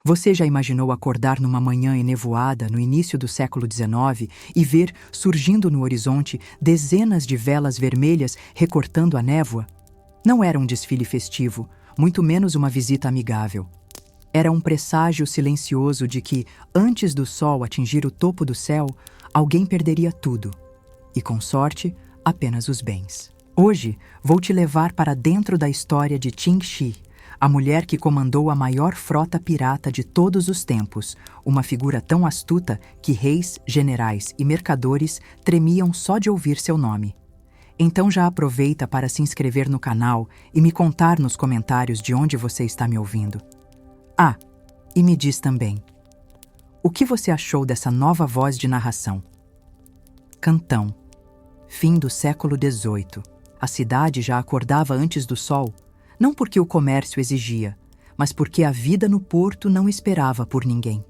Você já imaginou acordar numa manhã enevoada no início do século XIX e ver, surgindo no horizonte, dezenas de velas vermelhas recortando a névoa? Não era um desfile festivo, muito menos uma visita amigável. Era um presságio silencioso de que, antes do sol atingir o topo do céu, alguém perderia tudo. E, com sorte, apenas os bens. Hoje, vou te levar para dentro da história de Qin Shi, a mulher que comandou a maior frota pirata de todos os tempos, uma figura tão astuta que reis, generais e mercadores tremiam só de ouvir seu nome. Então já aproveita para se inscrever no canal e me contar nos comentários de onde você está me ouvindo. Ah, e me diz também, o que você achou dessa nova voz de narração? Cantão. Fim do século XVIII. A cidade já acordava antes do sol, não porque o comércio exigia, mas porque a vida no porto não esperava por ninguém.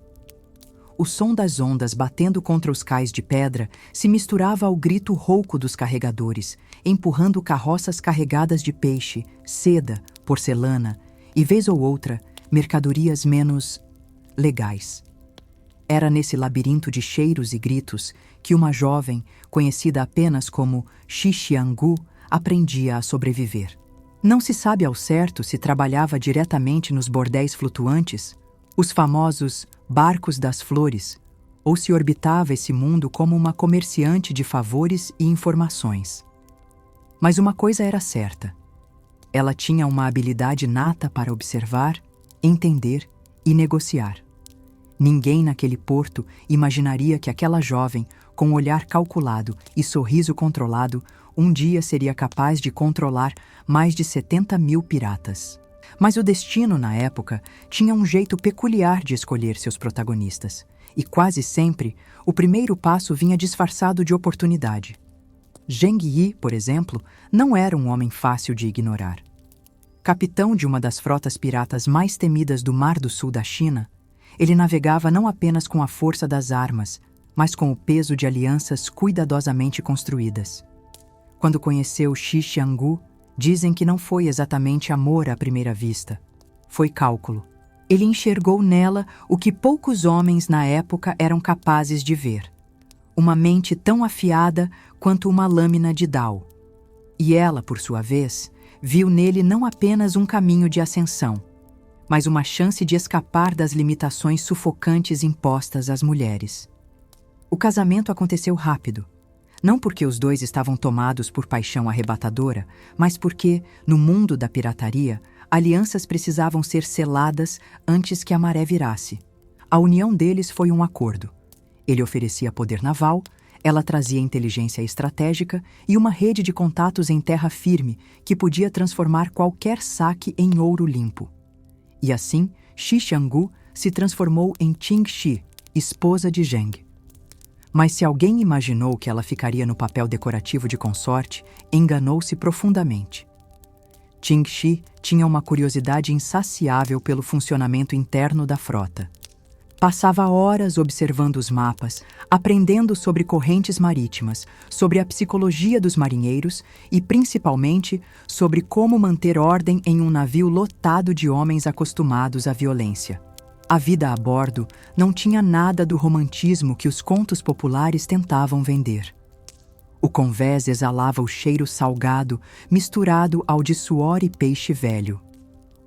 O som das ondas batendo contra os cais de pedra se misturava ao grito rouco dos carregadores, empurrando carroças carregadas de peixe, seda, porcelana e, vez ou outra, mercadorias menos legais. Era nesse labirinto de cheiros e gritos que uma jovem, conhecida apenas como Xi Xianggu, aprendia a sobreviver. Não se sabe ao certo se trabalhava diretamente nos bordéis flutuantes, os famosos barcos das flores, ou se orbitava esse mundo como uma comerciante de favores e informações. Mas uma coisa era certa: ela tinha uma habilidade nata para observar, entender e negociar. Ninguém naquele porto imaginaria que aquela jovem, com olhar calculado e sorriso controlado, um dia seria capaz de controlar mais de 70.000 piratas. Mas o destino, na época, tinha um jeito peculiar de escolher seus protagonistas, e quase sempre o primeiro passo vinha disfarçado de oportunidade. Zheng Yi, por exemplo, não era um homem fácil de ignorar. Capitão de uma das frotas piratas mais temidas do Mar do Sul da China, ele navegava não apenas com a força das armas, mas com o peso de alianças cuidadosamente construídas. Quando conheceu Xi Xianggu, dizem que não foi exatamente amor à primeira vista. Foi cálculo. Ele enxergou nela o que poucos homens na época eram capazes de ver. Uma mente tão afiada quanto uma lâmina de Dao. E ela, por sua vez, viu nele não apenas um caminho de ascensão, mas uma chance de escapar das limitações sufocantes impostas às mulheres. O casamento aconteceu rápido. Não porque os dois estavam tomados por paixão arrebatadora, mas porque, no mundo da pirataria, alianças precisavam ser seladas antes que a maré virasse. A união deles foi um acordo. Ele oferecia poder naval, ela trazia inteligência estratégica e uma rede de contatos em terra firme que podia transformar qualquer saque em ouro limpo. E assim, Xi Xianggu se transformou em Qin Shi, esposa de Zheng. Mas se alguém imaginou que ela ficaria no papel decorativo de consorte, enganou-se profundamente. Qin Shi tinha uma curiosidade insaciável pelo funcionamento interno da frota. Passava horas observando os mapas, aprendendo sobre correntes marítimas, sobre a psicologia dos marinheiros e, principalmente, sobre como manter ordem em um navio lotado de homens acostumados à violência. A vida a bordo não tinha nada do romantismo que os contos populares tentavam vender. O convés exalava o cheiro salgado misturado ao de suor e peixe velho.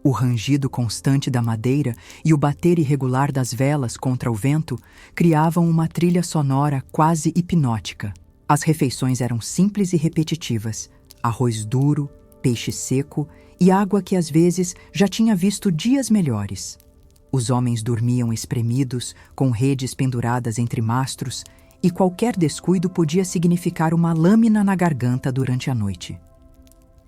O rangido constante da madeira e o bater irregular das velas contra o vento criavam uma trilha sonora quase hipnótica. As refeições eram simples e repetitivas: arroz duro, peixe seco e água que às vezes já tinha visto dias melhores. Os homens dormiam espremidos, com redes penduradas entre mastros, e qualquer descuido podia significar uma lâmina na garganta durante a noite.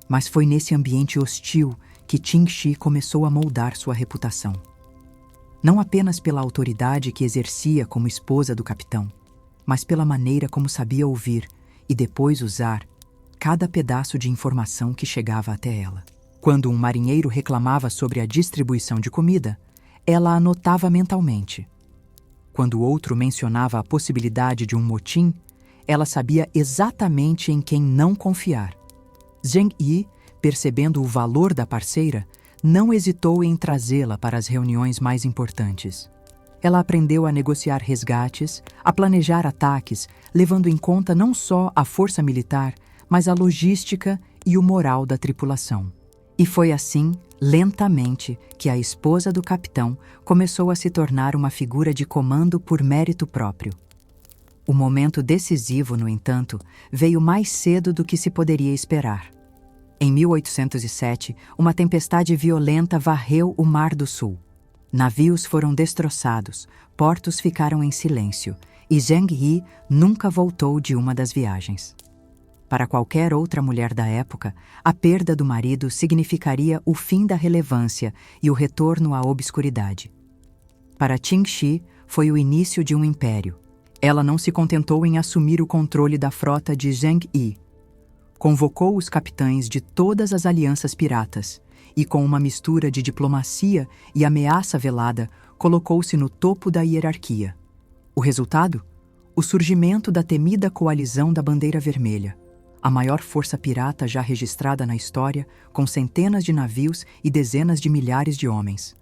Mas foi nesse ambiente hostil que Qin Shi começou a moldar sua reputação. Não apenas pela autoridade que exercia como esposa do capitão, mas pela maneira como sabia ouvir e depois usar cada pedaço de informação que chegava até ela. Quando um marinheiro reclamava sobre a distribuição de comida, ela anotava mentalmente. Quando outro mencionava a possibilidade de um motim, ela sabia exatamente em quem não confiar. Zheng Yi, percebendo o valor da parceira, não hesitou em trazê-la para as reuniões mais importantes. Ela aprendeu a negociar resgates, a planejar ataques, levando em conta não só a força militar, mas a logística e o moral da tripulação. E foi assim, lentamente, que a esposa do capitão começou a se tornar uma figura de comando por mérito próprio. O momento decisivo, no entanto, veio mais cedo do que se poderia esperar. Em 1807, uma tempestade violenta varreu o Mar do Sul. Navios foram destroçados, portos ficaram em silêncio, e Zheng Yi nunca voltou de uma das viagens. Para qualquer outra mulher da época, a perda do marido significaria o fim da relevância e o retorno à obscuridade. Para Qin Shi, foi o início de um império. Ela não se contentou em assumir o controle da frota de Zheng Yi. Convocou os capitães de todas as alianças piratas e, com uma mistura de diplomacia e ameaça velada, colocou-se no topo da hierarquia. O resultado? O surgimento da temida coalizão da Bandeira Vermelha, a maior força pirata já registrada na história, com centenas de navios e dezenas de milhares de homens.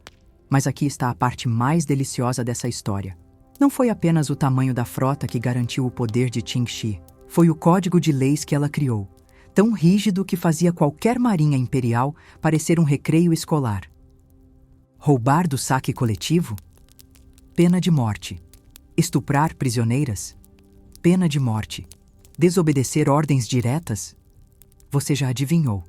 Mas aqui está a parte mais deliciosa dessa história. Não foi apenas o tamanho da frota que garantiu o poder de Qin Shi, foi o código de leis que ela criou, tão rígido que fazia qualquer marinha imperial parecer um recreio escolar. Roubar do saque coletivo? Pena de morte. Estuprar prisioneiras? Pena de morte. Desobedecer ordens diretas? Você já adivinhou.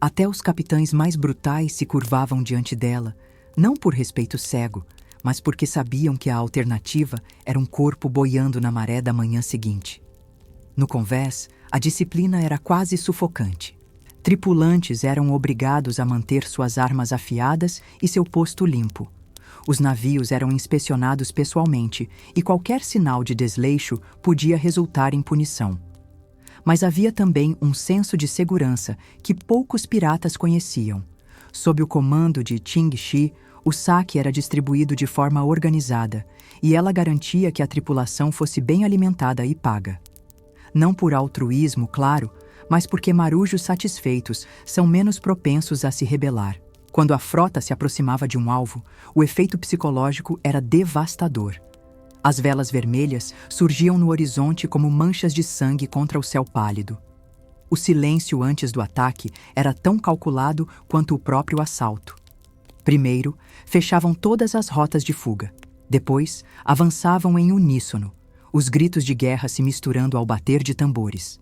Até os capitães mais brutais se curvavam diante dela, não por respeito cego, mas porque sabiam que a alternativa era um corpo boiando na maré da manhã seguinte. No convés, a disciplina era quase sufocante. Tripulantes eram obrigados a manter suas armas afiadas e seu posto limpo. Os navios eram inspecionados pessoalmente e qualquer sinal de desleixo podia resultar em punição. Mas havia também um senso de segurança que poucos piratas conheciam. Sob o comando de Qin Shi, o saque era distribuído de forma organizada e ela garantia que a tripulação fosse bem alimentada e paga. Não por altruísmo, claro, mas porque marujos satisfeitos são menos propensos a se rebelar. Quando a frota se aproximava de um alvo, o efeito psicológico era devastador. As velas vermelhas surgiam no horizonte como manchas de sangue contra o céu pálido. O silêncio antes do ataque era tão calculado quanto o próprio assalto. Primeiro, fechavam todas as rotas de fuga. Depois, avançavam em uníssono, os gritos de guerra se misturando ao bater de tambores.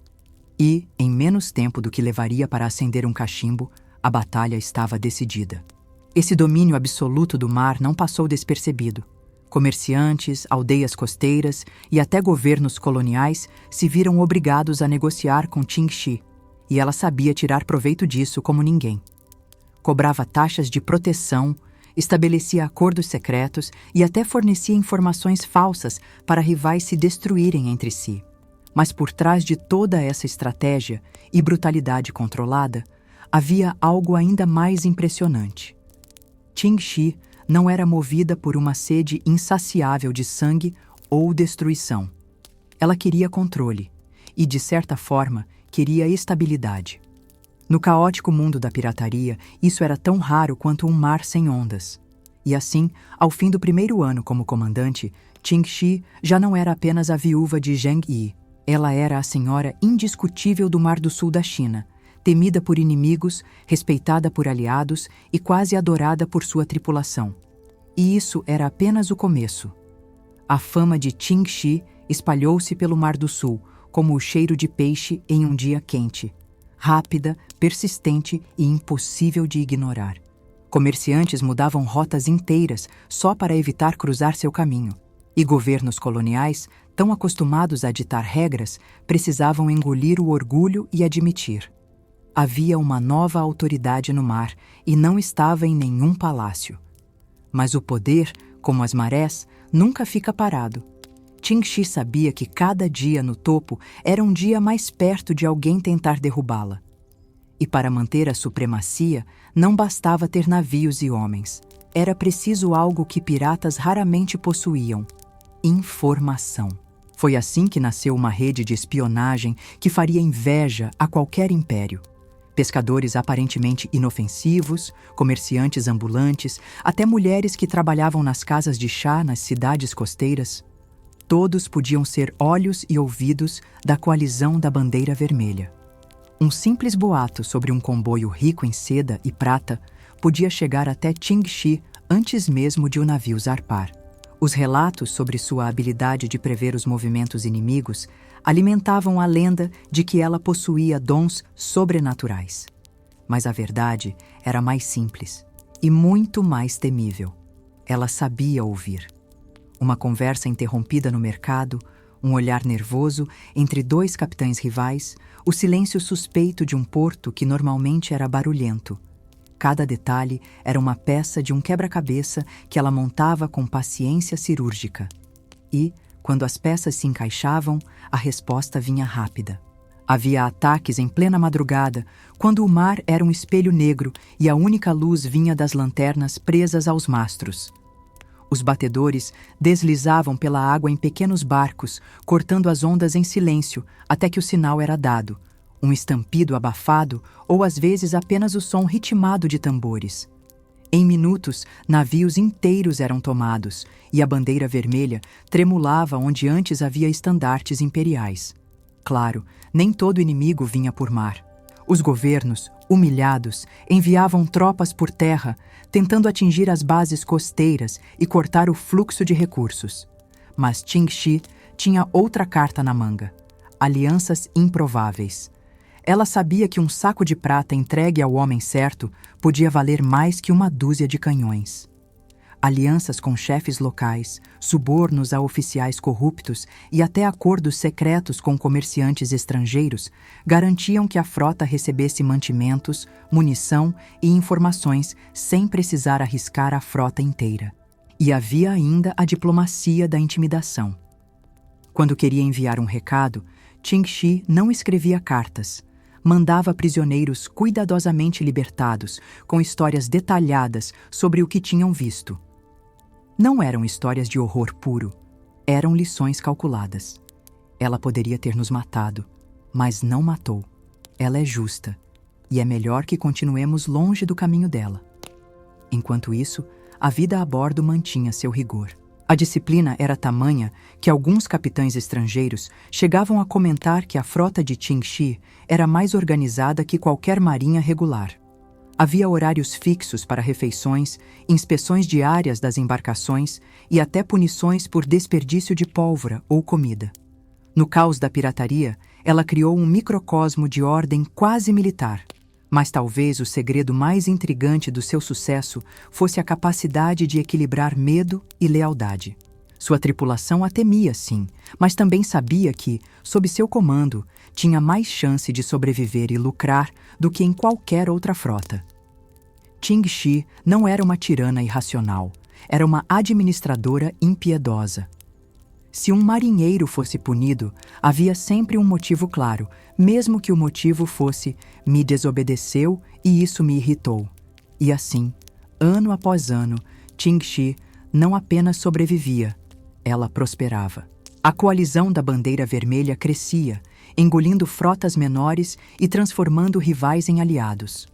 E, em menos tempo do que levaria para acender um cachimbo, a batalha estava decidida. Esse domínio absoluto do mar não passou despercebido. Comerciantes, aldeias costeiras e até governos coloniais se viram obrigados a negociar com Qin Shi, e ela sabia tirar proveito disso como ninguém. Cobrava taxas de proteção, estabelecia acordos secretos e até fornecia informações falsas para rivais se destruírem entre si. Mas por trás de toda essa estratégia e brutalidade controlada, havia algo ainda mais impressionante. Qin Shi não era movida por uma sede insaciável de sangue ou destruição. Ela queria controle e, de certa forma, queria estabilidade. No caótico mundo da pirataria, isso era tão raro quanto um mar sem ondas. E assim, ao fim do primeiro ano como comandante, Qin Shi já não era apenas a viúva de Zheng Yi. Ela era a senhora indiscutível do Mar do Sul da China, temida por inimigos, respeitada por aliados e quase adorada por sua tripulação. E isso era apenas o começo. A fama de Qin Shi espalhou-se pelo Mar do Sul, como o cheiro de peixe em um dia quente. Rápida, persistente e impossível de ignorar. Comerciantes mudavam rotas inteiras só para evitar cruzar seu caminho. E governos coloniais, tão acostumados a ditar regras, precisavam engolir o orgulho e admitir. Havia uma nova autoridade no mar e não estava em nenhum palácio. Mas o poder, como as marés, nunca fica parado. Qin Shi sabia que cada dia no topo era um dia mais perto de alguém tentar derrubá-la. E para manter a supremacia, não bastava ter navios e homens. Era preciso algo que piratas raramente possuíam: informação. Foi assim que nasceu uma rede de espionagem que faria inveja a qualquer império. Pescadores aparentemente inofensivos, comerciantes ambulantes, até mulheres que trabalhavam nas casas de chá nas cidades costeiras. Todos podiam ser olhos e ouvidos da coalizão da Bandeira Vermelha. Um simples boato sobre um comboio rico em seda e prata podia chegar até Qingxi antes mesmo de o navio zarpar. Os relatos sobre sua habilidade de prever os movimentos inimigos alimentavam a lenda de que ela possuía dons sobrenaturais. Mas a verdade era mais simples e muito mais temível. Ela sabia ouvir. Uma conversa interrompida no mercado, um olhar nervoso entre dois capitães rivais, o silêncio suspeito de um porto que normalmente era barulhento. Cada detalhe era uma peça de um quebra-cabeça que ela montava com paciência cirúrgica. E, quando as peças se encaixavam, a resposta vinha rápida. Havia ataques em plena madrugada, quando o mar era um espelho negro e a única luz vinha das lanternas presas aos mastros. Os batedores deslizavam pela água em pequenos barcos, cortando as ondas em silêncio até que o sinal era dado. Um estampido abafado ou às vezes apenas o som ritmado de tambores. Em minutos, navios inteiros eram tomados e a bandeira vermelha tremulava onde antes havia estandartes imperiais. Claro, nem todo inimigo vinha por mar. Os governos, humilhados, enviavam tropas por terra, tentando atingir as bases costeiras e cortar o fluxo de recursos. Mas Qingxi tinha outra carta na manga: alianças improváveis. Ela sabia que um saco de prata entregue ao homem certo podia valer mais que uma dúzia de canhões. Alianças com chefes locais, subornos a oficiais corruptos e até acordos secretos com comerciantes estrangeiros garantiam que a frota recebesse mantimentos, munição e informações sem precisar arriscar a frota inteira. E havia ainda a diplomacia da intimidação. Quando queria enviar um recado, Qingxi não escrevia cartas. Mandava prisioneiros cuidadosamente libertados, com histórias detalhadas sobre o que tinham visto. Não eram histórias de horror puro, eram lições calculadas. Ela poderia ter nos matado, mas não matou. Ela é justa, e é melhor que continuemos longe do caminho dela. Enquanto isso, a vida a bordo mantinha seu rigor. A disciplina era tamanha que alguns capitães estrangeiros chegavam a comentar que a frota de Qingxi era mais organizada que qualquer marinha regular. Havia horários fixos para refeições, inspeções diárias das embarcações e até punições por desperdício de pólvora ou comida. No caos da pirataria, ela criou um microcosmo de ordem quase militar. Mas talvez o segredo mais intrigante do seu sucesso fosse a capacidade de equilibrar medo e lealdade. Sua tripulação a temia, sim, mas também sabia que, sob seu comando, tinha mais chance de sobreviver e lucrar do que em qualquer outra frota. Qingxi não era uma tirana irracional, era uma administradora impiedosa. Se um marinheiro fosse punido, havia sempre um motivo claro, mesmo que o motivo fosse "me desobedeceu e isso me irritou". E assim, ano após ano, Qingxi não apenas sobrevivia, ela prosperava. A coalizão da Bandeira Vermelha crescia, engolindo frotas menores e transformando rivais em aliados.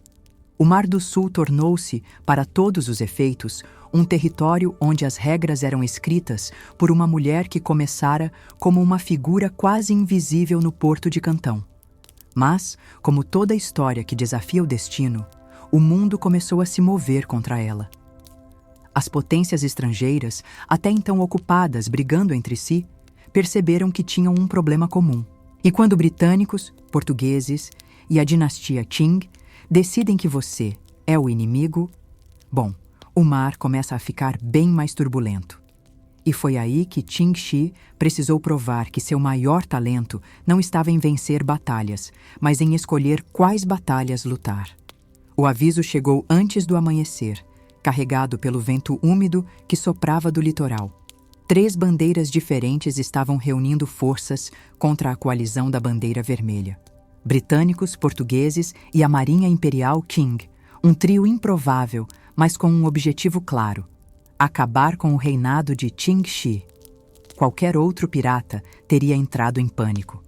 O Mar do Sul tornou-se, para todos os efeitos, um território onde as regras eram escritas por uma mulher que começara como uma figura quase invisível no porto de Cantão. Mas, como toda história que desafia o destino, o mundo começou a se mover contra ela. As potências estrangeiras, até então ocupadas brigando entre si, perceberam que tinham um problema comum. E quando britânicos, portugueses e a dinastia Qing decidem que você é o inimigo, bom, o mar começa a ficar bem mais turbulento. E foi aí que Qingxi precisou provar que seu maior talento não estava em vencer batalhas, mas em escolher quais batalhas lutar. O aviso chegou antes do amanhecer, carregado pelo vento úmido que soprava do litoral. 3 bandeiras diferentes estavam reunindo forças contra a coalizão da Bandeira Vermelha. Britânicos, portugueses e a Marinha Imperial Qing, um trio improvável, mas com um objetivo claro: acabar com o reinado de Qingxi. Qualquer outro pirata teria entrado em pânico.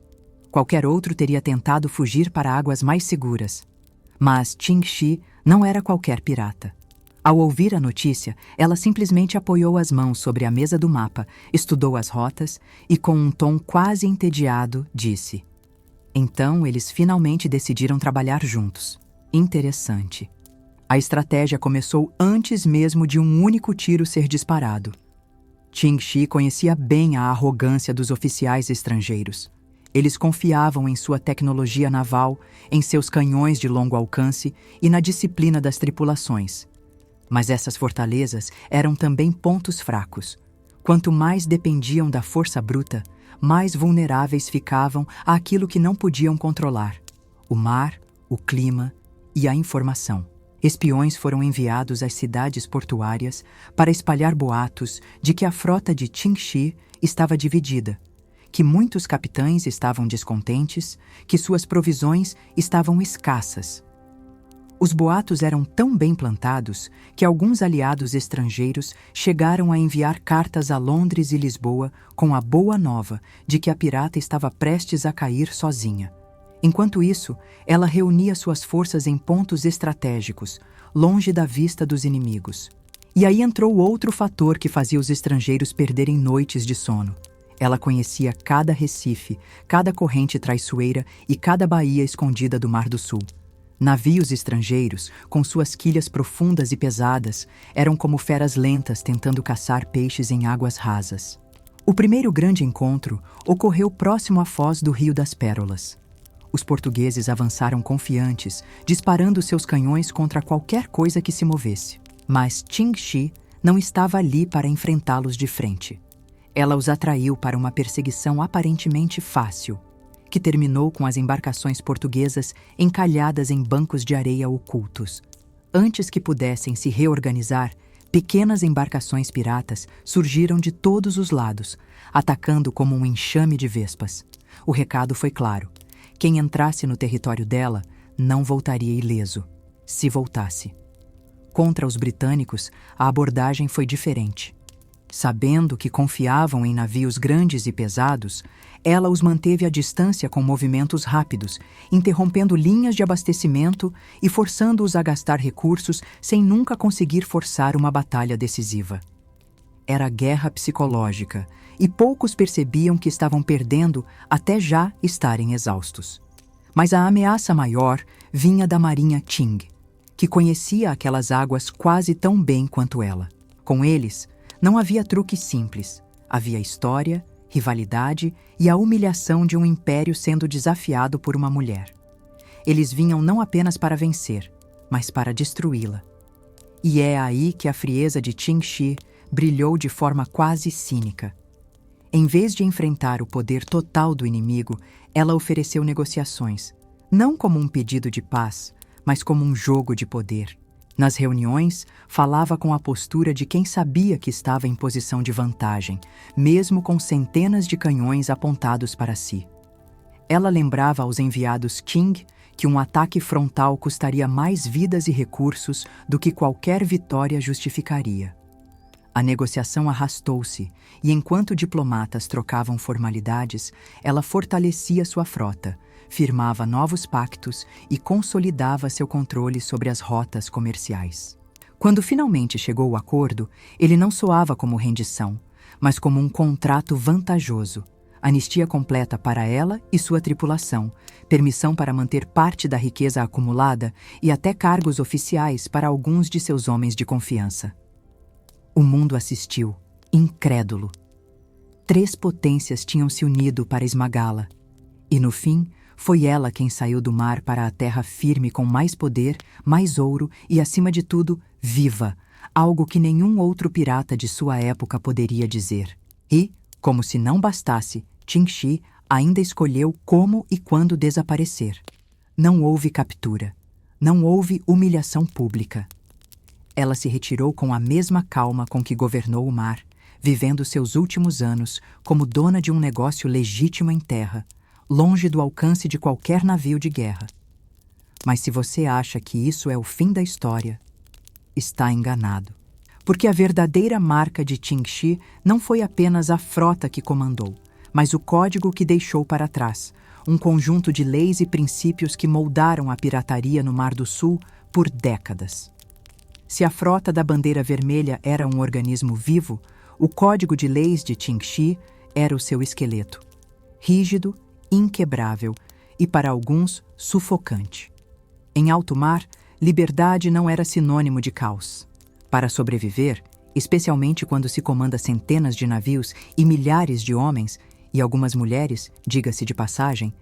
Qualquer outro teria tentado fugir para águas mais seguras. Mas Qingxi não era qualquer pirata. Ao ouvir a notícia, ela simplesmente apoiou as mãos sobre a mesa do mapa, estudou as rotas e, com um tom quase entediado, disse: então eles finalmente decidiram trabalhar juntos. Interessante. A estratégia começou antes mesmo de um único tiro ser disparado. Qingxi conhecia bem a arrogância dos oficiais estrangeiros. Eles confiavam em sua tecnologia naval, em seus canhões de longo alcance e na disciplina das tripulações. Mas essas fortalezas eram também pontos fracos. Quanto mais dependiam da força bruta, mais vulneráveis ficavam àquilo que não podiam controlar: o mar, o clima e a informação. Espiões foram enviados às cidades portuárias para espalhar boatos de que a frota de Qingxi estava dividida, que muitos capitães estavam descontentes, que suas provisões estavam escassas. Os boatos eram tão bem plantados que alguns aliados estrangeiros chegaram a enviar cartas a Londres e Lisboa com a boa nova de que a pirata estava prestes a cair sozinha. Enquanto isso, ela reunia suas forças em pontos estratégicos, longe da vista dos inimigos. E aí entrou outro fator que fazia os estrangeiros perderem noites de sono. Ela conhecia cada recife, cada corrente traiçoeira e cada baía escondida do Mar do Sul. Navios estrangeiros, com suas quilhas profundas e pesadas, eram como feras lentas tentando caçar peixes em águas rasas. O primeiro grande encontro ocorreu próximo à foz do Rio das Pérolas. Os portugueses avançaram confiantes, disparando seus canhões contra qualquer coisa que se movesse. Mas Qingxi não estava ali para enfrentá-los de frente. Ela os atraiu para uma perseguição aparentemente fácil, que terminou com as embarcações portuguesas encalhadas em bancos de areia ocultos. Antes que pudessem se reorganizar, pequenas embarcações piratas surgiram de todos os lados, atacando como um enxame de vespas. O recado foi claro: quem entrasse no território dela não voltaria ileso, se voltasse. Contra os britânicos, a abordagem foi diferente. Sabendo que confiavam em navios grandes e pesados, ela os manteve à distância com movimentos rápidos, interrompendo linhas de abastecimento e forçando-os a gastar recursos sem nunca conseguir forçar uma batalha decisiva. Era guerra psicológica, e poucos percebiam que estavam perdendo até já estarem exaustos. Mas a ameaça maior vinha da marinha Qing, que conhecia aquelas águas quase tão bem quanto ela. Com eles, não havia truque simples. Havia história, rivalidade e a humilhação de um império sendo desafiado por uma mulher. Eles vinham não apenas para vencer, mas para destruí-la. E é aí que a frieza de Qingxi brilhou de forma quase cínica. Em vez de enfrentar o poder total do inimigo, ela ofereceu negociações, não como um pedido de paz, mas como um jogo de poder. Nas reuniões, falava com a postura de quem sabia que estava em posição de vantagem, mesmo com centenas de canhões apontados para si. Ela lembrava aos enviados Qing que um ataque frontal custaria mais vidas e recursos do que qualquer vitória justificaria. A negociação arrastou-se, e enquanto diplomatas trocavam formalidades, ela fortalecia sua frota, firmava novos pactos e consolidava seu controle sobre as rotas comerciais. Quando finalmente chegou o acordo, ele não soava como rendição, mas como um contrato vantajoso: anistia completa para ela e sua tripulação, permissão para manter parte da riqueza acumulada e até cargos oficiais para alguns de seus homens de confiança. O mundo assistiu, incrédulo. 3 potências tinham se unido para esmagá-la, e no fim, foi ela quem saiu do mar para a terra firme com mais poder, mais ouro e, acima de tudo, viva, algo que nenhum outro pirata de sua época poderia dizer. E, como se não bastasse, Qingxi ainda escolheu como e quando desaparecer. Não houve captura, não houve humilhação pública. Ela se retirou com a mesma calma com que governou o mar, vivendo seus últimos anos como dona de um negócio legítimo em terra, longe do alcance de qualquer navio de guerra. Mas se você acha que isso é o fim da história, está enganado. Porque a verdadeira marca de Qingxi não foi apenas a frota que comandou, mas o código que deixou para trás, um conjunto de leis e princípios que moldaram a pirataria no Mar do Sul por décadas. Se a frota da Bandeira Vermelha era um organismo vivo, o Código de Leis de Qingxi era o seu esqueleto. Rígido, inquebrável e, para alguns, sufocante. Em alto mar, liberdade não era sinônimo de caos. Para sobreviver, especialmente quando se comanda centenas de navios e milhares de homens, e algumas mulheres, diga-se de passagem,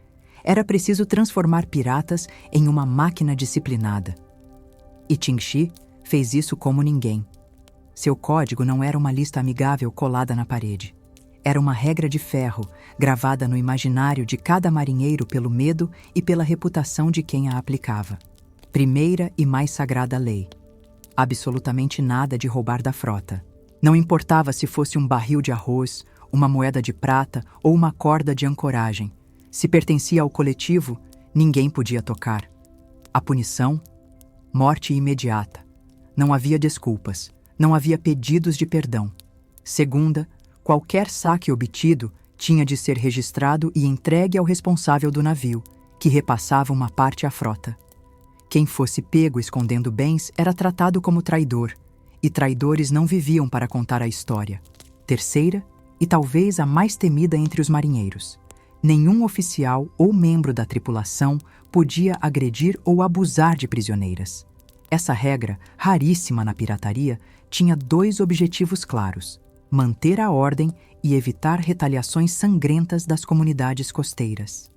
era preciso transformar piratas em uma máquina disciplinada. E Qingxi fez isso como ninguém. Seu código não era uma lista amigável colada na parede. Era uma regra de ferro, gravada no imaginário de cada marinheiro pelo medo e pela reputação de quem a aplicava. Primeira e mais sagrada lei. Absolutamente nada de roubar da frota. Não importava se fosse um barril de arroz, uma moeda de prata ou uma corda de ancoragem. Se pertencia ao coletivo, ninguém podia tocar. A punição? Morte imediata. Não havia desculpas. Não havia pedidos de perdão. Segunda, qualquer saque obtido tinha de ser registrado e entregue ao responsável do navio, que repassava uma parte à frota. Quem fosse pego escondendo bens era tratado como traidor, e traidores não viviam para contar a história. Terceira, e talvez a mais temida entre os marinheiros. Nenhum oficial ou membro da tripulação podia agredir ou abusar de prisioneiras. Essa regra, raríssima na pirataria, tinha dois objetivos claros: manter a ordem e evitar retaliações sangrentas das comunidades costeiras.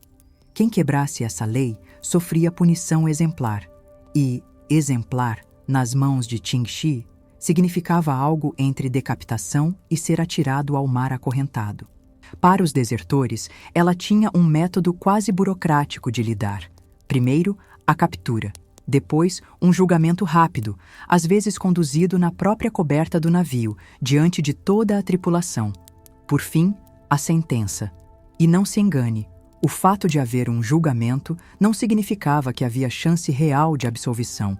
Quem quebrasse essa lei sofria punição exemplar, e exemplar, nas mãos de Qingxi, significava algo entre decapitação e ser atirado ao mar acorrentado. Para os desertores, ela tinha um método quase burocrático de lidar. Primeiro, a captura. Depois, um julgamento rápido, às vezes conduzido na própria coberta do navio, diante de toda a tripulação. Por fim, a sentença. E não se engane, o fato de haver um julgamento não significava que havia chance real de absolvição.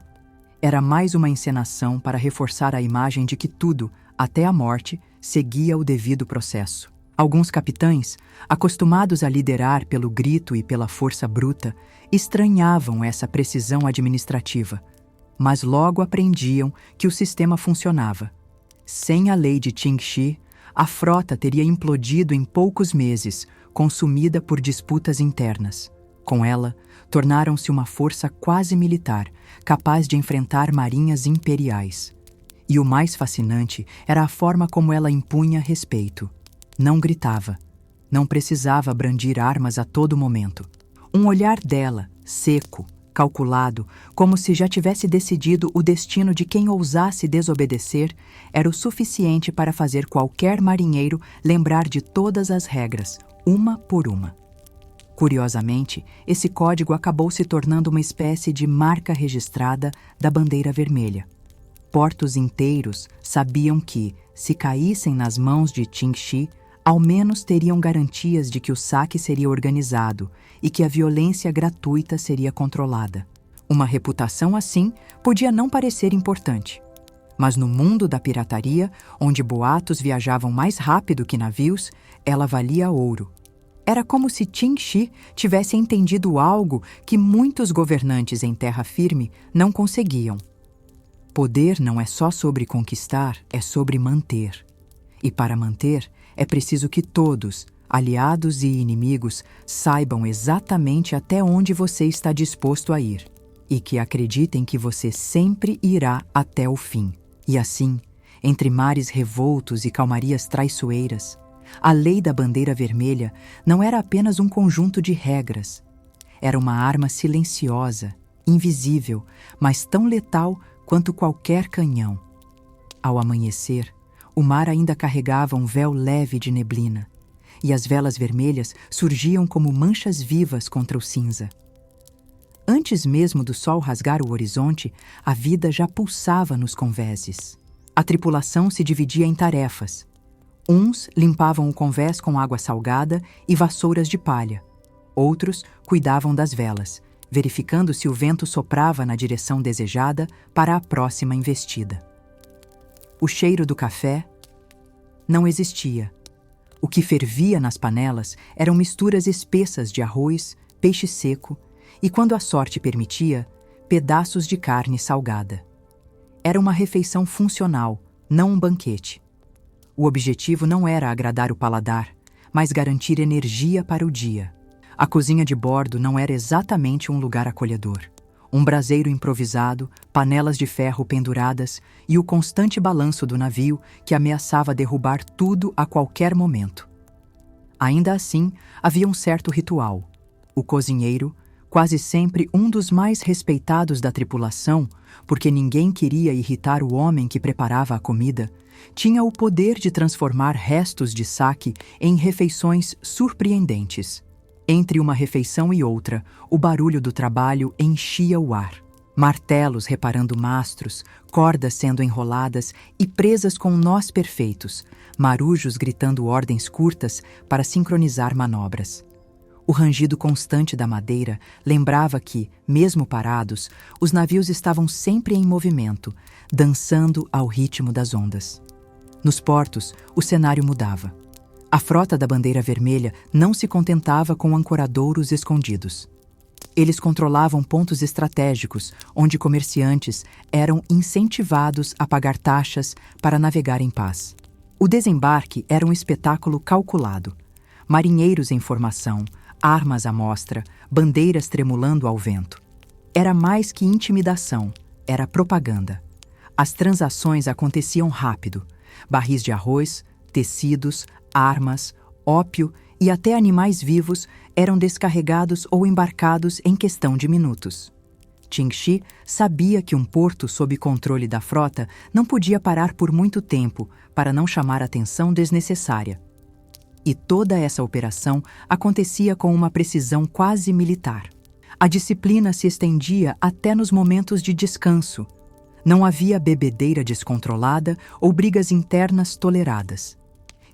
Era mais uma encenação para reforçar a imagem de que tudo, até a morte, seguia o devido processo. Alguns capitães, acostumados a liderar pelo grito e pela força bruta, estranhavam essa precisão administrativa, mas logo aprendiam que o sistema funcionava. Sem a lei de Qingxi, a frota teria implodido em poucos meses, consumida por disputas internas. Com ela, tornaram-se uma força quase militar, capaz de enfrentar marinhas imperiais. E o mais fascinante era a forma como ela impunha respeito. Não gritava. Não precisava brandir armas a todo momento. Um olhar dela, seco, calculado, como se já tivesse decidido o destino de quem ousasse desobedecer, era o suficiente para fazer qualquer marinheiro lembrar de todas as regras, uma por uma. Curiosamente, esse código acabou se tornando uma espécie de marca registrada da Bandeira Vermelha. Portos inteiros sabiam que, se caíssem nas mãos de Qingxi, ao menos teriam garantias de que o saque seria organizado e que a violência gratuita seria controlada. Uma reputação assim podia não parecer importante. Mas no mundo da pirataria, onde boatos viajavam mais rápido que navios, ela valia ouro. Era como se Qingxi tivesse entendido algo que muitos governantes em terra firme não conseguiam. Poder não é só sobre conquistar, é sobre manter. E para manter, é preciso que todos, aliados e inimigos, saibam exatamente até onde você está disposto a ir e que acreditem que você sempre irá até o fim. E assim, entre mares revoltos e calmarias traiçoeiras, a lei da Bandeira Vermelha não era apenas um conjunto de regras. Era uma arma silenciosa, invisível, mas tão letal quanto qualquer canhão. Ao amanhecer, o mar ainda carregava um véu leve de neblina, e as velas vermelhas surgiam como manchas vivas contra o cinza. Antes mesmo do sol rasgar o horizonte, a vida já pulsava nos convéses. A tripulação se dividia em tarefas. Uns limpavam o convés com água salgada e vassouras de palha. Outros cuidavam das velas, verificando se o vento soprava na direção desejada para a próxima investida. O cheiro do café não existia. O que fervia nas panelas eram misturas espessas de arroz, peixe seco e, quando a sorte permitia, pedaços de carne salgada. Era uma refeição funcional, não um banquete. O objetivo não era agradar o paladar, mas garantir energia para o dia. A cozinha de bordo não era exatamente um lugar acolhedor. Um braseiro improvisado, panelas de ferro penduradas e o constante balanço do navio que ameaçava derrubar tudo a qualquer momento. Ainda assim, havia um certo ritual. O cozinheiro, quase sempre um dos mais respeitados da tripulação, porque ninguém queria irritar o homem que preparava a comida, tinha o poder de transformar restos de saque em refeições surpreendentes. Entre uma refeição e outra, o barulho do trabalho enchia o ar. Martelos reparando mastros, cordas sendo enroladas e presas com nós perfeitos, marujos gritando ordens curtas para sincronizar manobras. O rangido constante da madeira lembrava que, mesmo parados, os navios estavam sempre em movimento, dançando ao ritmo das ondas. Nos portos, o cenário mudava. A frota da bandeira vermelha não se contentava com ancoradouros escondidos. Eles controlavam pontos estratégicos onde comerciantes eram incentivados a pagar taxas para navegar em paz. O desembarque era um espetáculo calculado. Marinheiros em formação, armas à mostra, bandeiras tremulando ao vento. Era mais que intimidação, era propaganda. As transações aconteciam rápido. Barris de arroz, tecidos, armas, ópio e até animais vivos eram descarregados ou embarcados em questão de minutos. Qingxi sabia que um porto sob controle da frota não podia parar por muito tempo para não chamar atenção desnecessária. E toda essa operação acontecia com uma precisão quase militar. A disciplina se estendia até nos momentos de descanso. Não havia bebedeira descontrolada ou brigas internas toleradas.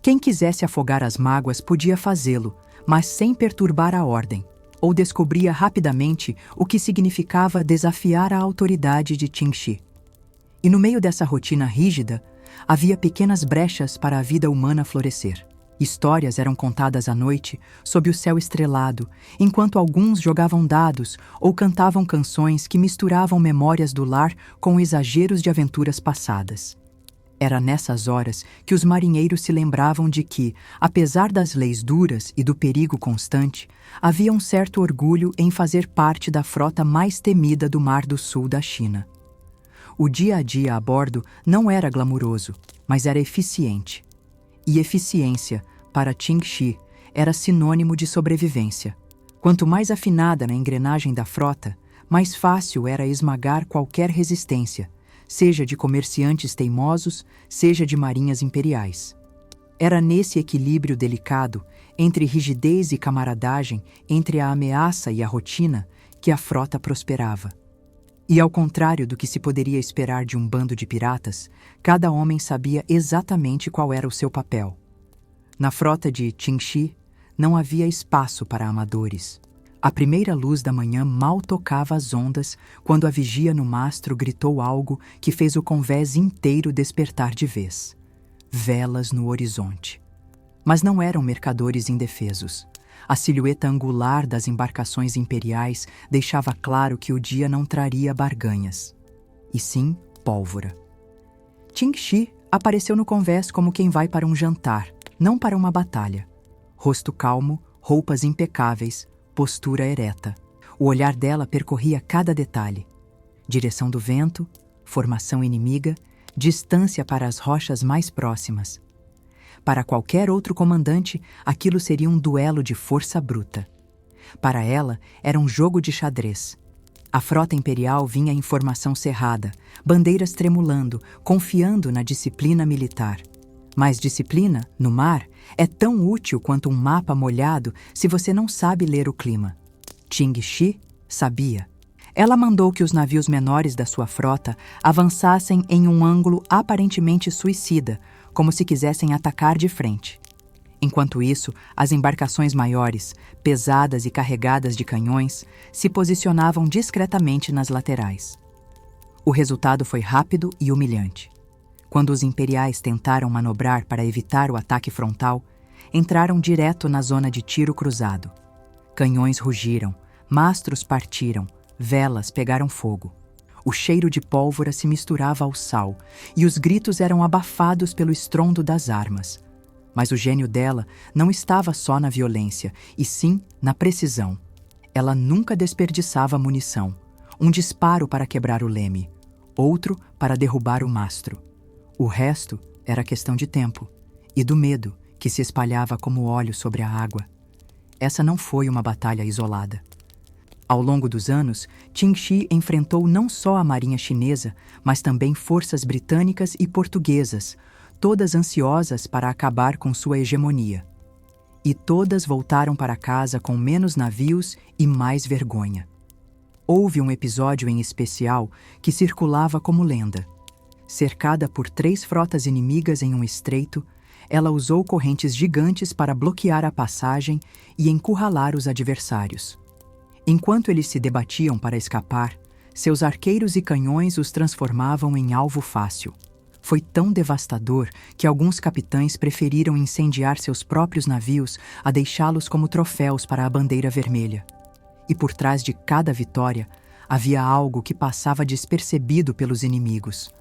Quem quisesse afogar as mágoas podia fazê-lo, mas sem perturbar a ordem, ou descobria rapidamente o que significava desafiar a autoridade de Qingxi. E no meio dessa rotina rígida, havia pequenas brechas para a vida humana florescer. Histórias eram contadas à noite, sob o céu estrelado, enquanto alguns jogavam dados ou cantavam canções que misturavam memórias do lar com exageros de aventuras passadas. Era nessas horas que os marinheiros se lembravam de que, apesar das leis duras e do perigo constante, havia um certo orgulho em fazer parte da frota mais temida do Mar do Sul da China. O dia a dia a bordo não era glamuroso, mas era eficiente. E eficiência, para Qingxi, era sinônimo de sobrevivência. Quanto mais afinada na engrenagem da frota, mais fácil era esmagar qualquer resistência, seja de comerciantes teimosos, seja de marinhas imperiais. Era nesse equilíbrio delicado, entre rigidez e camaradagem, entre a ameaça e a rotina, que a frota prosperava. E ao contrário do que se poderia esperar de um bando de piratas, cada homem sabia exatamente qual era o seu papel. Na frota de Qingxi, não havia espaço para amadores. A primeira luz da manhã mal tocava as ondas quando a vigia no mastro gritou algo que fez o convés inteiro despertar de vez. Velas no horizonte. Mas não eram mercadores indefesos. A silhueta angular das embarcações imperiais deixava claro que o dia não traria barganhas, e sim pólvora. Qingxi apareceu no convés como quem vai para um jantar, não para uma batalha. Rosto calmo, roupas impecáveis, postura ereta. O olhar dela percorria cada detalhe. Direção do vento, formação inimiga, distância para as rochas mais próximas. Para qualquer outro comandante, aquilo seria um duelo de força bruta. Para ela, era um jogo de xadrez. A frota imperial vinha em formação cerrada, bandeiras tremulando, confiando na disciplina militar. Mas disciplina, no mar, é tão útil quanto um mapa molhado se você não sabe ler o clima. Qingxi sabia. Ela mandou que os navios menores da sua frota avançassem em um ângulo aparentemente suicida, como se quisessem atacar de frente. Enquanto isso, as embarcações maiores, pesadas e carregadas de canhões, se posicionavam discretamente nas laterais. O resultado foi rápido e humilhante. Quando os imperiais tentaram manobrar para evitar o ataque frontal, entraram direto na zona de tiro cruzado. Canhões rugiram, mastros partiram, velas pegaram fogo. O cheiro de pólvora se misturava ao sal e os gritos eram abafados pelo estrondo das armas. Mas o gênio dela não estava só na violência, e sim na precisão. Ela nunca desperdiçava munição. Um disparo para quebrar o leme, outro para derrubar o mastro. O resto era questão de tempo e do medo que se espalhava como óleo sobre a água. Essa não foi uma batalha isolada. Ao longo dos anos, Qin Shi enfrentou não só a marinha chinesa, mas também forças britânicas e portuguesas, todas ansiosas para acabar com sua hegemonia. E todas voltaram para casa com menos navios e mais vergonha. Houve um episódio em especial que circulava como lenda. Cercada por 3 frotas inimigas em um estreito, ela usou correntes gigantes para bloquear a passagem e encurralar os adversários. Enquanto eles se debatiam para escapar, seus arqueiros e canhões os transformavam em alvo fácil. Foi tão devastador que alguns capitães preferiram incendiar seus próprios navios a deixá-los como troféus para a bandeira vermelha. E por trás de cada vitória, havia algo que passava despercebido pelos inimigos.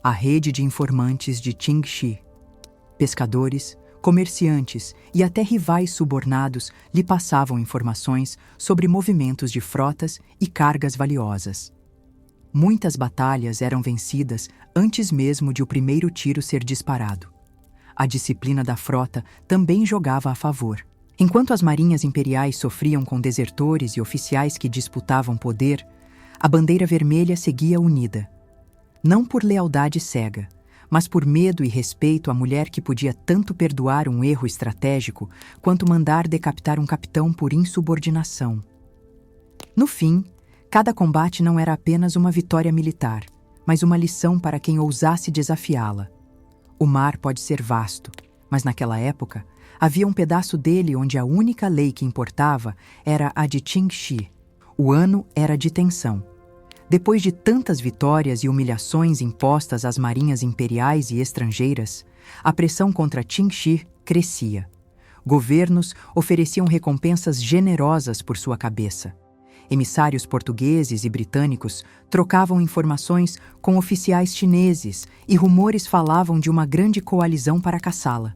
A rede de informantes de Qin Shi. Pescadores, comerciantes e até rivais subornados lhe passavam informações sobre movimentos de frotas e cargas valiosas. Muitas batalhas eram vencidas antes mesmo de o primeiro tiro ser disparado. A disciplina da frota também jogava a favor. Enquanto as marinhas imperiais sofriam com desertores e oficiais que disputavam poder, a bandeira vermelha seguia unida. Não por lealdade cega, mas por medo e respeito à mulher que podia tanto perdoar um erro estratégico quanto mandar decapitar um capitão por insubordinação. No fim, cada combate não era apenas uma vitória militar, mas uma lição para quem ousasse desafiá-la. O mar pode ser vasto, mas naquela época havia um pedaço dele onde a única lei que importava era a de Qin Shi. O ano era de tensão. Depois de tantas vitórias e humilhações impostas às marinhas imperiais e estrangeiras, a pressão contra Qin Shi crescia. Governos ofereciam recompensas generosas por sua cabeça. Emissários portugueses e britânicos trocavam informações com oficiais chineses e rumores falavam de uma grande coalizão para caçá-la.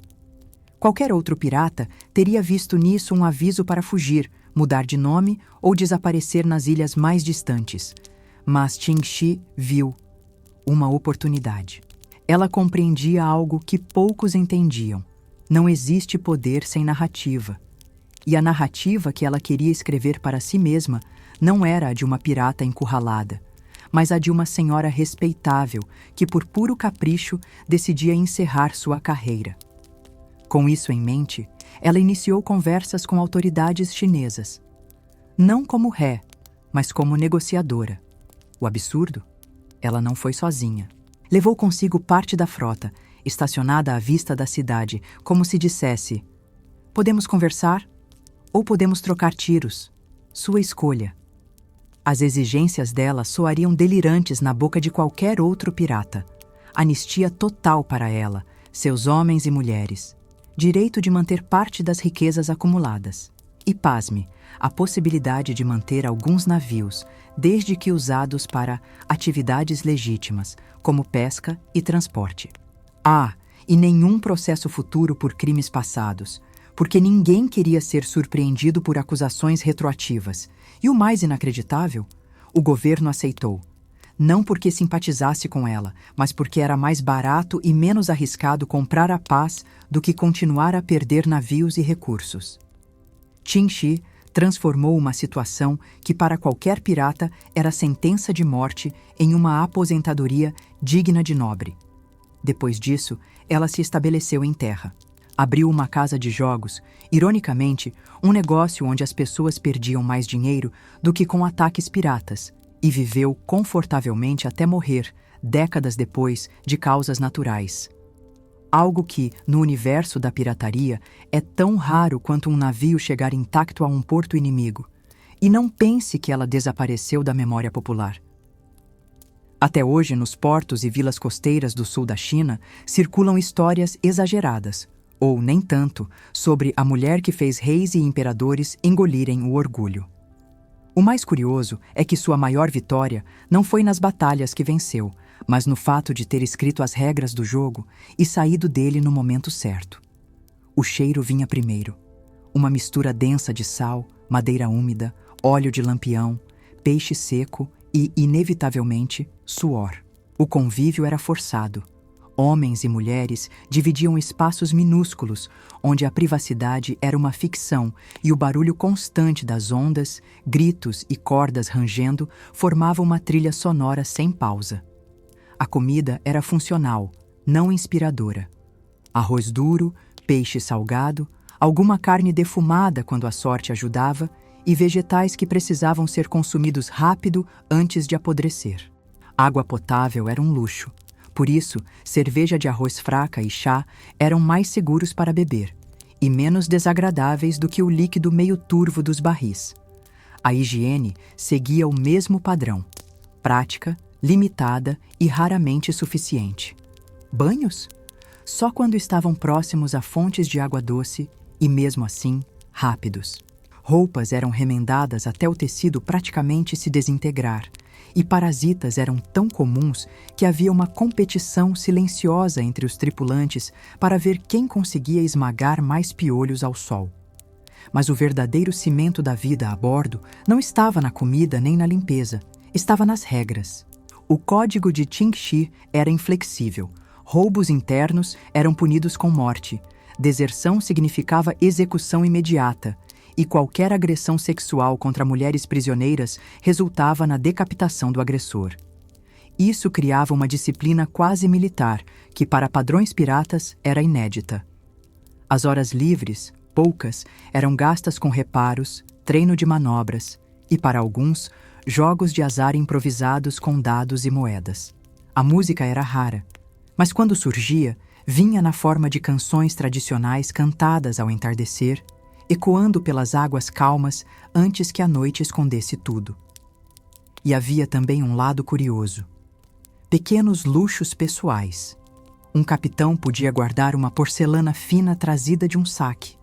Qualquer outro pirata teria visto nisso um aviso para fugir, mudar de nome ou desaparecer nas ilhas mais distantes. Mas Qin Shi viu uma oportunidade. Ela compreendia algo que poucos entendiam. Não existe poder sem narrativa. E a narrativa que ela queria escrever para si mesma não era a de uma pirata encurralada, mas a de uma senhora respeitável que, por puro capricho, decidia encerrar sua carreira. Com isso em mente, ela iniciou conversas com autoridades chinesas. Não como ré, mas como negociadora. O absurdo? Ela não foi sozinha. Levou consigo parte da frota, estacionada à vista da cidade, como se dissesse: podemos conversar ou podemos trocar tiros. Sua escolha. As exigências dela soariam delirantes na boca de qualquer outro pirata. Anistia total para ela, seus homens e mulheres. Direito de manter parte das riquezas acumuladas. E, pasme, a possibilidade de manter alguns navios, desde que usados para atividades legítimas, como pesca e transporte. E nenhum processo futuro por crimes passados, porque ninguém queria ser surpreendido por acusações retroativas. E o mais inacreditável, o governo aceitou. Não porque simpatizasse com ela, mas porque era mais barato e menos arriscado comprar a paz do que continuar a perder navios e recursos. Qin Shi transformou uma situação que para qualquer pirata era sentença de morte em uma aposentadoria digna de nobre. Depois disso, ela se estabeleceu em terra. Abriu uma casa de jogos, ironicamente, um negócio onde as pessoas perdiam mais dinheiro do que com ataques piratas, e viveu confortavelmente até morrer, décadas depois, de causas naturais. Algo que, no universo da pirataria, é tão raro quanto um navio chegar intacto a um porto inimigo. E não pense que ela desapareceu da memória popular. Até hoje, nos portos e vilas costeiras do sul da China, circulam histórias exageradas, ou nem tanto, sobre a mulher que fez reis e imperadores engolirem o orgulho. O mais curioso é que sua maior vitória não foi nas batalhas que venceu, mas no fato de ter escrito as regras do jogo e saído dele no momento certo. O cheiro vinha primeiro. Uma mistura densa de sal, madeira úmida, óleo de lampião, peixe seco e, inevitavelmente, suor. O convívio era forçado. Homens e mulheres dividiam espaços minúsculos, onde a privacidade era uma ficção e o barulho constante das ondas, gritos e cordas rangendo formavam uma trilha sonora sem pausa. A comida era funcional, não inspiradora. Arroz duro, peixe salgado, alguma carne defumada quando a sorte ajudava e vegetais que precisavam ser consumidos rápido antes de apodrecer. Água potável era um luxo. Por isso, cerveja de arroz fraca e chá eram mais seguros para beber e menos desagradáveis do que o líquido meio turvo dos barris. A higiene seguia o mesmo padrão: prática, limitada e raramente suficiente. Banhos? Só quando estavam próximos a fontes de água doce e, mesmo assim, rápidos. Roupas eram remendadas até o tecido praticamente se desintegrar, e parasitas eram tão comuns que havia uma competição silenciosa entre os tripulantes para ver quem conseguia esmagar mais piolhos ao sol. Mas o verdadeiro cimento da vida a bordo não estava na comida nem na limpeza, estava nas regras. O código de Qingxi era inflexível. Roubos internos eram punidos com morte, deserção significava execução imediata, e qualquer agressão sexual contra mulheres prisioneiras resultava na decapitação do agressor. Isso criava uma disciplina quase militar, que para padrões piratas era inédita. As horas livres, poucas, eram gastas com reparos, treino de manobras e, para alguns, jogos de azar improvisados com dados e moedas. A música era rara, mas quando surgia, vinha na forma de canções tradicionais cantadas ao entardecer, ecoando pelas águas calmas antes que a noite escondesse tudo. E havia também um lado curioso. Pequenos luxos pessoais. Um capitão podia guardar uma porcelana fina trazida de um saque.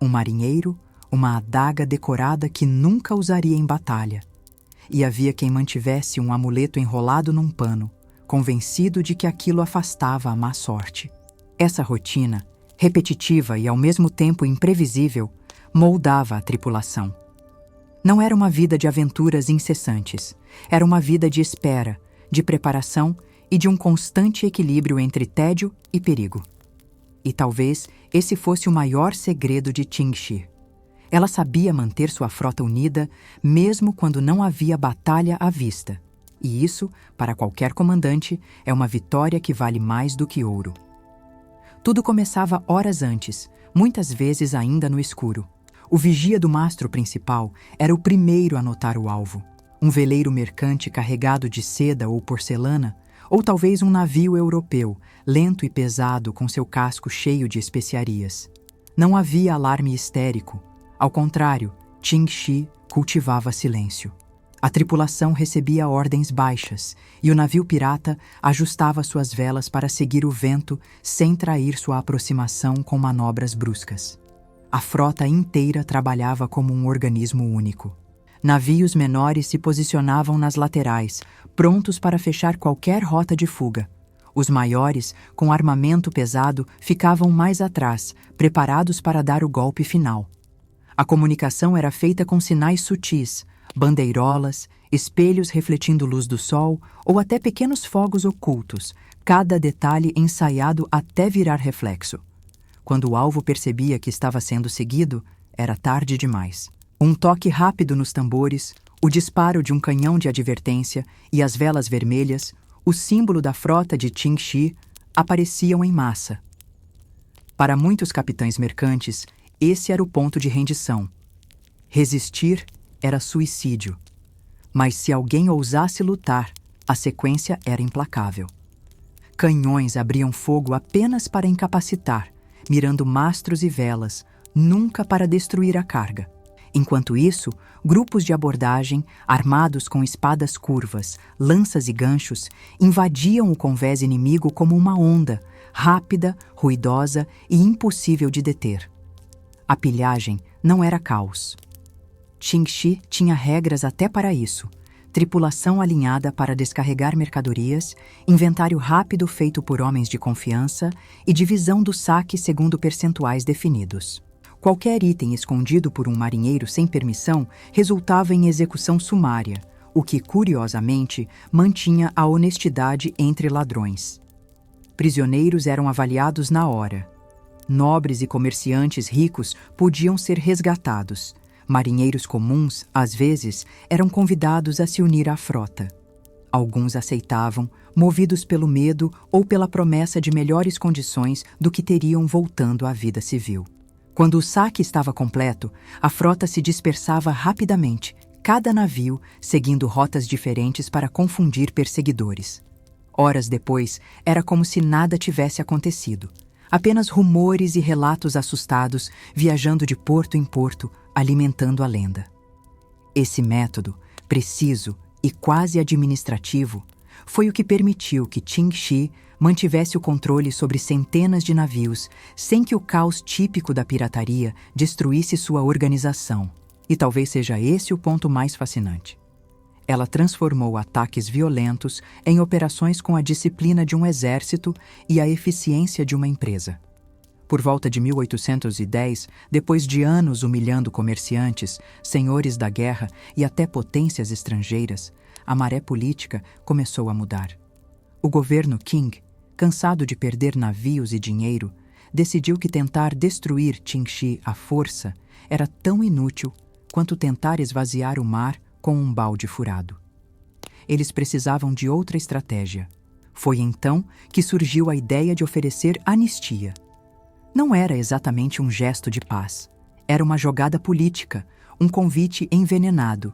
Um marinheiro, uma adaga decorada que nunca usaria em batalha. E havia quem mantivesse um amuleto enrolado num pano, convencido de que aquilo afastava a má sorte. Essa rotina, repetitiva e ao mesmo tempo imprevisível, moldava a tripulação. Não era uma vida de aventuras incessantes, era uma vida de espera, de preparação e de um constante equilíbrio entre tédio e perigo. E talvez esse fosse o maior segredo de Qingxi. Ela sabia manter sua frota unida mesmo quando não havia batalha à vista. E isso, para qualquer comandante, é uma vitória que vale mais do que ouro. Tudo começava horas antes, muitas vezes ainda no escuro. O vigia do mastro principal era o primeiro a notar o alvo. Um veleiro mercante carregado de seda ou porcelana, ou talvez um navio europeu, lento e pesado com seu casco cheio de especiarias. Não havia alarme histérico. Ao contrário, Qingxi cultivava silêncio. A tripulação recebia ordens baixas e o navio pirata ajustava suas velas para seguir o vento sem trair sua aproximação com manobras bruscas. A frota inteira trabalhava como um organismo único. Navios menores se posicionavam nas laterais, prontos para fechar qualquer rota de fuga. Os maiores, com armamento pesado, ficavam mais atrás, preparados para dar o golpe final. A comunicação era feita com sinais sutis, bandeirolas, espelhos refletindo luz do sol ou até pequenos fogos ocultos, cada detalhe ensaiado até virar reflexo. Quando o alvo percebia que estava sendo seguido, era tarde demais. Um toque rápido nos tambores, o disparo de um canhão de advertência e as velas vermelhas, o símbolo da frota de Qingxi, apareciam em massa. Para muitos capitães mercantes, esse era o ponto de rendição. Resistir era suicídio. Mas se alguém ousasse lutar, a sequência era implacável. Canhões abriam fogo apenas para incapacitar, mirando mastros e velas, nunca para destruir a carga. Enquanto isso, grupos de abordagem, armados com espadas curvas, lanças e ganchos, invadiam o convés inimigo como uma onda, rápida, ruidosa e impossível de deter. A pilhagem não era caos. Qingxi tinha regras até para isso: tripulação alinhada para descarregar mercadorias, inventário rápido feito por homens de confiança e divisão do saque segundo percentuais definidos. Qualquer item escondido por um marinheiro sem permissão resultava em execução sumária, o que, curiosamente, mantinha a honestidade entre ladrões. Prisioneiros eram avaliados na hora. Nobres e comerciantes ricos podiam ser resgatados. Marinheiros comuns, às vezes, eram convidados a se unir à frota. Alguns aceitavam, movidos pelo medo ou pela promessa de melhores condições do que teriam voltando à vida civil. Quando o saque estava completo, a frota se dispersava rapidamente, cada navio seguindo rotas diferentes para confundir perseguidores. Horas depois, era como se nada tivesse acontecido. Apenas rumores e relatos assustados viajando de porto em porto, alimentando a lenda. Esse método, preciso e quase administrativo, foi o que permitiu que Qingxi mantivesse o controle sobre centenas de navios sem que o caos típico da pirataria destruísse sua organização. E talvez seja esse o ponto mais fascinante. Ela transformou ataques violentos em operações com a disciplina de um exército e a eficiência de uma empresa. Por volta de 1810, depois de anos humilhando comerciantes, senhores da guerra e até potências estrangeiras, a maré política começou a mudar. O governo Qing, cansado de perder navios e dinheiro, decidiu que tentar destruir Qingxi à força era tão inútil quanto tentar esvaziar o mar com um balde furado. Eles precisavam de outra estratégia. Foi então que surgiu a ideia de oferecer anistia. Não era exatamente um gesto de paz. Era uma jogada política, um convite envenenado.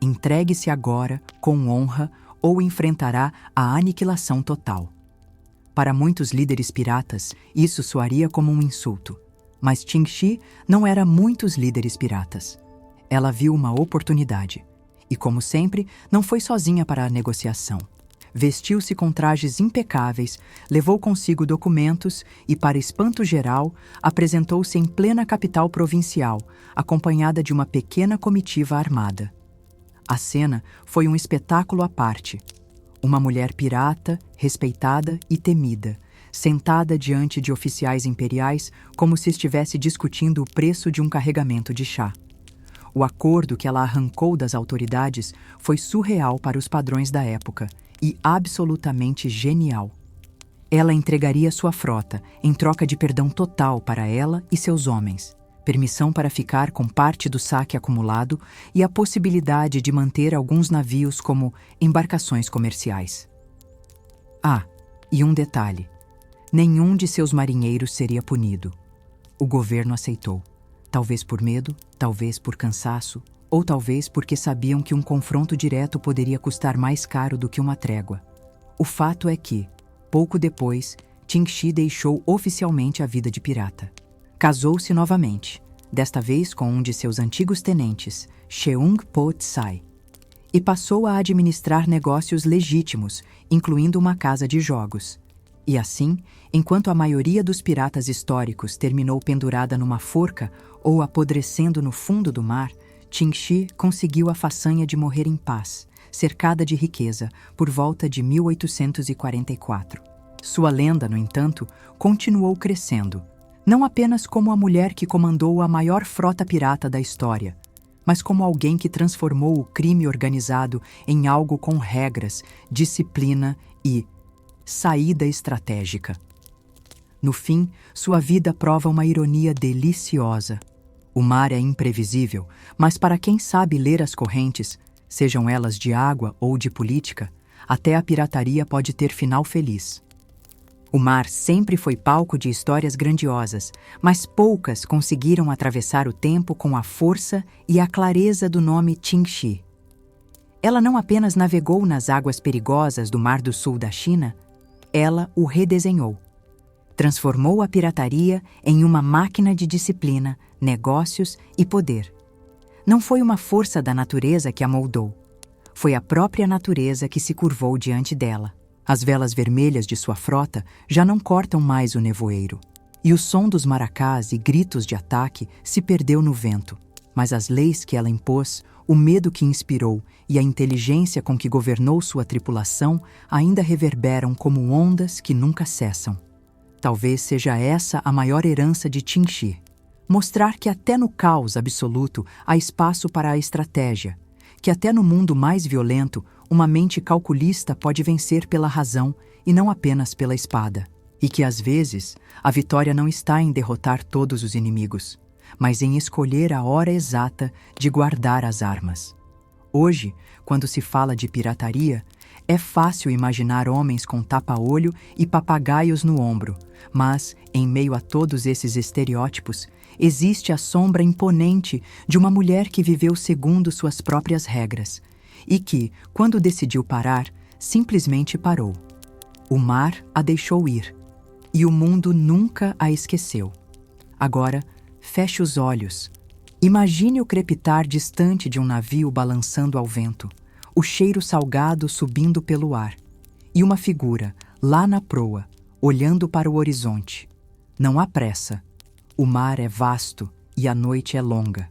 Entregue-se agora, com honra, ou enfrentará a aniquilação total. Para muitos líderes piratas, isso soaria como um insulto. Mas Qingxi não era muitos líderes piratas. Ela viu uma oportunidade. E, como sempre, não foi sozinha para a negociação. Vestiu-se com trajes impecáveis, levou consigo documentos e, para espanto geral, apresentou-se em plena capital provincial, acompanhada de uma pequena comitiva armada. A cena foi um espetáculo à parte. Uma mulher pirata, respeitada e temida, sentada diante de oficiais imperiais como se estivesse discutindo o preço de um carregamento de chá. O acordo que ela arrancou das autoridades foi surreal para os padrões da época e absolutamente genial. Ela entregaria sua frota em troca de perdão total para ela e seus homens, permissão para ficar com parte do saque acumulado e a possibilidade de manter alguns navios como embarcações comerciais. Ah, e um detalhe: nenhum de seus marinheiros seria punido. O governo aceitou. Talvez por medo, talvez por cansaço, ou talvez porque sabiam que um confronto direto poderia custar mais caro do que uma trégua. O fato é que, pouco depois, Qingxi deixou oficialmente a vida de pirata. Casou-se novamente, desta vez com um de seus antigos tenentes, Cheung Po Tsai, e passou a administrar negócios legítimos, incluindo uma casa de jogos. E assim, enquanto a maioria dos piratas históricos terminou pendurada numa forca ou apodrecendo no fundo do mar, Qingxi conseguiu a façanha de morrer em paz, cercada de riqueza, por volta de 1844. Sua lenda, no entanto, continuou crescendo, não apenas como a mulher que comandou a maior frota pirata da história, mas como alguém que transformou o crime organizado em algo com regras, disciplina e saída estratégica. No fim, sua vida prova uma ironia deliciosa. O mar é imprevisível, mas para quem sabe ler as correntes, sejam elas de água ou de política, até a pirataria pode ter final feliz. O mar sempre foi palco de histórias grandiosas, mas poucas conseguiram atravessar o tempo com a força e a clareza do nome Qingxi. Ela não apenas navegou nas águas perigosas do Mar do Sul da China, ela o redesenhou. Transformou a pirataria em uma máquina de disciplina, negócios e poder. Não foi uma força da natureza que a moldou. Foi a própria natureza que se curvou diante dela. As velas vermelhas de sua frota já não cortam mais o nevoeiro, e o som dos maracás e gritos de ataque se perdeu no vento. Mas as leis que ela impôs, o medo que inspirou e a inteligência com que governou sua tripulação ainda reverberam como ondas que nunca cessam. Talvez seja essa a maior herança de Qin-Shi. Mostrar que até no caos absoluto há espaço para a estratégia, que até no mundo mais violento, uma mente calculista pode vencer pela razão e não apenas pela espada. E que, às vezes, a vitória não está em derrotar todos os inimigos, mas em escolher a hora exata de guardar as armas. Hoje, quando se fala de pirataria, é fácil imaginar homens com tapa-olho e papagaios no ombro, mas, em meio a todos esses estereótipos, existe a sombra imponente de uma mulher que viveu segundo suas próprias regras e que, quando decidiu parar, simplesmente parou. O mar a deixou ir e o mundo nunca a esqueceu. Agora, feche os olhos. Imagine o crepitar distante de um navio balançando ao vento, o cheiro salgado subindo pelo ar, e uma figura, lá na proa, olhando para o horizonte. Não há pressa. O mar é vasto e a noite é longa.